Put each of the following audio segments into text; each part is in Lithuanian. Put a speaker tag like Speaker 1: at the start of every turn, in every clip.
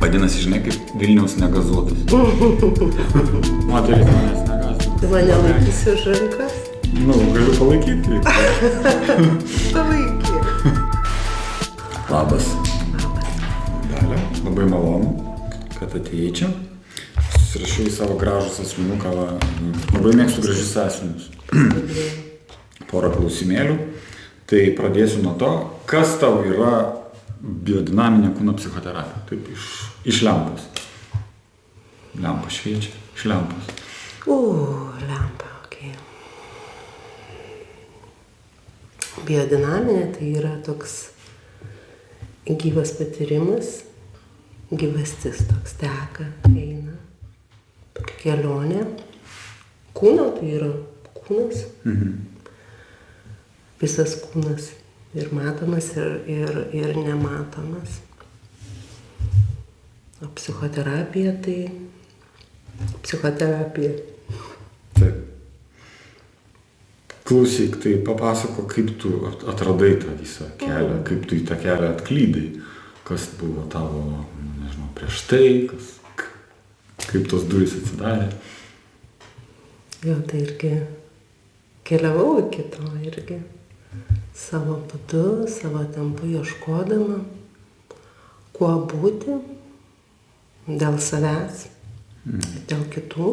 Speaker 1: Vadinasi, žinai, kaip Vilniaus negazuotas. Moteris manęs negazuotas.
Speaker 2: Tu mane laikysi už rankas?
Speaker 1: Nu, galiu palaikyti.
Speaker 2: Palaikyk.
Speaker 1: Labas. Dalia, labai malonu, kad atėjai čia. Susirašiau į savo gražų sąsiuvinuką. Labai mėgstu gražius sąsiuvinius. Porą klausimėlių. Tai pradėsiu nuo to, kas tau yra biodinaminė kūno psichoterapija. Taip, iš lempos. Lempa šviečia, iš lempos.
Speaker 2: Lempa, okei. Biodinaminė tai yra toks gyvas patyrimas, gyvastis toks teka, eina, tokia kelionė. Kūno tai yra kūnas. Visas kūnas ir matomas, ir nematomas. O psichoterapija tai psichoterapija.
Speaker 1: Taip. Klausyk, tai papasako, kaip tu atradai tą visą kelią, kaip tu į tą kelią atklydai, kas buvo tavo, nežinau, prieš tai, kaip tos durys atsidarė.
Speaker 2: Jo, tai irgi keliavau iki to irgi. Savo būdu, savo tempu ieškodama, kuo būti, dėl savęs, dėl kitų.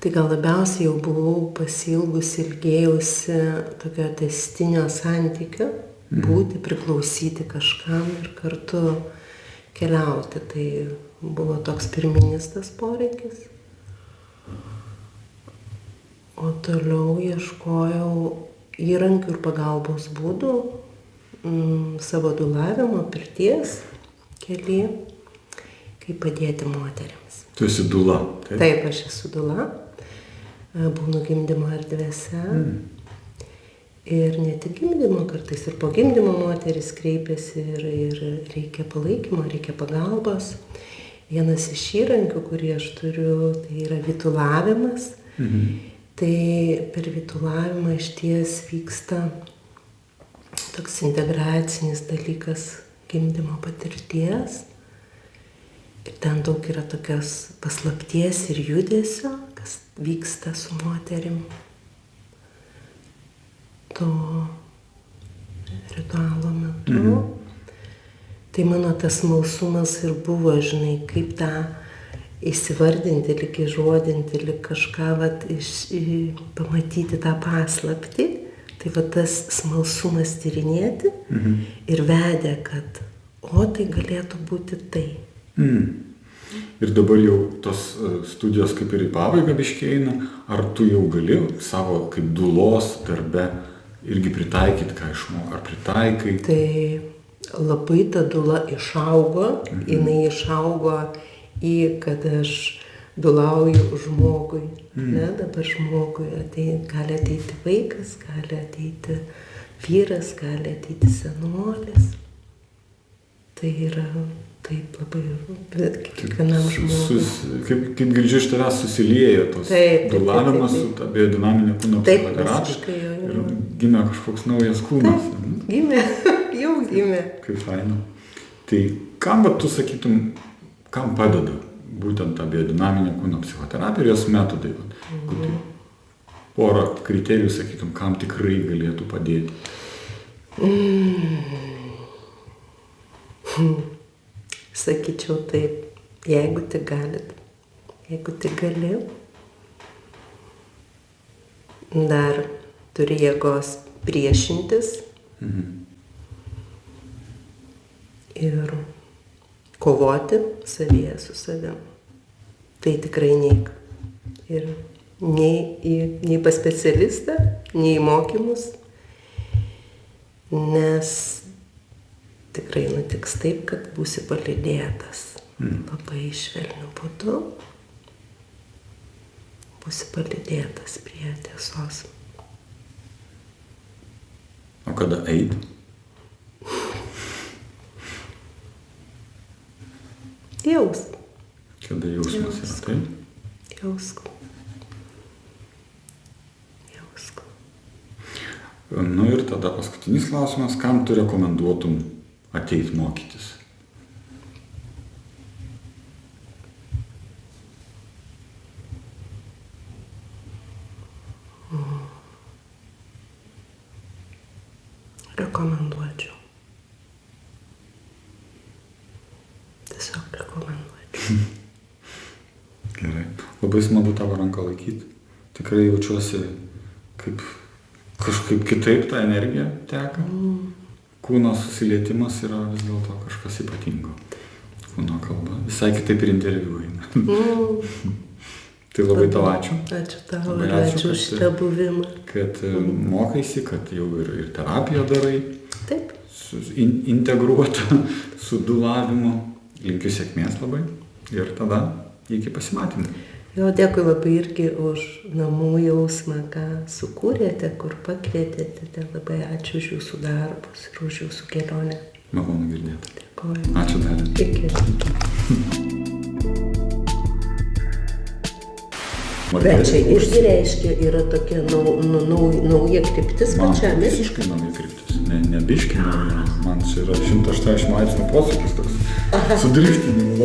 Speaker 2: Tai gal labiausiai jau buvau pasilgusi, ilgėjausi tokio tęstinio santykio, būti, priklausyti kažkam ir kartu keliauti. Tai buvo toks pirminis tas poreikis. O toliau ieškojau įrankių ir pagalbos būdų savo dulavimo, pirties kely, kaip padėti moterims.
Speaker 1: Tu esi dula, taip?
Speaker 2: Taip, aš esu dula. Būnu gimdymo erdvėse. Ir ne tik gimdymo, kartais ir po gimdymo moteris kreipiasi ir reikia palaikymo, reikia pagalbos. Vienas iš įrankių, kurį aš turiu, tai yra vitulavimas. Tai per vitulavimą išties vyksta toks integracinis dalykas gimdymo patirties. Ir ten daug yra tokios paslapties ir judesio, kas vyksta su moterim to ritualo metu. Tai mano tas smalsumas ir buvo, žinai, kaip tą įsivardinti, lyg įžodinti, lyg kažką pamatyti tą paslaptį. Tai va tas smalsumas tyrinėti ir vedė, kad tai galėtų būti tai.
Speaker 1: Ir dabar jau tos studijos kaip ir į pabaigą biškį eina, ar tu jau gali savo kaip dulos darbe irgi pritaikyti, ką išmok, ar pritaikai?
Speaker 2: Tai labai ta dula išaugo, jinai išaugo kad aš dulauju žmogui. Dabar žmogui gali ateiti vaikas, gali ateiti vyras, gali ateiti senolis. Tai yra taip labai kiekvienam žmogui.
Speaker 1: Kaip girdžiu iš tavęs susiliejo tos dulavimas su ta biodinaminė kūno psichoterapija ir gimė kažkoks naujas kūnas.
Speaker 2: Gimė, jau gimė.
Speaker 1: Kaip faina. Tai kam tu sakytum, kam padeda būtent ta biodinaminė kūno psichoterapija ir jos metodai? Porą kriterijų sakytum, kam tikrai galėtų padėti?
Speaker 2: Sakyčiau taip, jeigu tik galit, jeigu tik gali, dar turi jėgos priešintis ir kovoti savyje su savim. Tai tikrai neik. Ir nei pas specialistą, nei į mokymus, nes tikrai nutiks taip, kad būsi palydėtas labai švelniu būdu. Būsi palydėtas prie tiesos.
Speaker 1: O kada eit?
Speaker 2: Jausk.
Speaker 1: Kada jausmas yra, tai?
Speaker 2: Jausk.
Speaker 1: Nu ir tada paskutinis klausimas, kam tu rekomenduotum ateit mokytis
Speaker 2: Rekomenduočiau. Tiesiog rekomenduočiau.
Speaker 1: Gerai. Labai smagu tavo ranką laikyti. Tikrai jaučiuosi kaip kažkaip kitaip ta energija teka. Kūno susilietimas yra vis dėlto kažkas ypatingo. Kūno kalba. Visai kitaip ir interviu eina. Tai labai tau ačiū.
Speaker 2: Ačiū tau,
Speaker 1: Labai
Speaker 2: ačiū už šitą buvimą.
Speaker 1: Kad mokaisi, kad jau ir terapiją darai.
Speaker 2: Taip.
Speaker 1: Integruota su dulavimu. Linkiu sėkmės labai. Ir tada iki pasimatymų.
Speaker 2: Jo, dėkui labai irgi už namų jausmą, ką sukūrėte, kur pakvietėte. Tai labai ačiū už jūsų darbus ir už jūsų kelionę.
Speaker 1: Malonu girdėti.
Speaker 2: Dėkoju.
Speaker 1: Ačiū dar.
Speaker 2: Iki. Bet čia irgi reiškia, yra tokia nauja kryptis
Speaker 1: Man
Speaker 2: pačiam.
Speaker 1: visiškai nauja kryptis. Ne biškai nauja. Man čia yra 180 laipsnių posūkis toks. Sudriftinimu.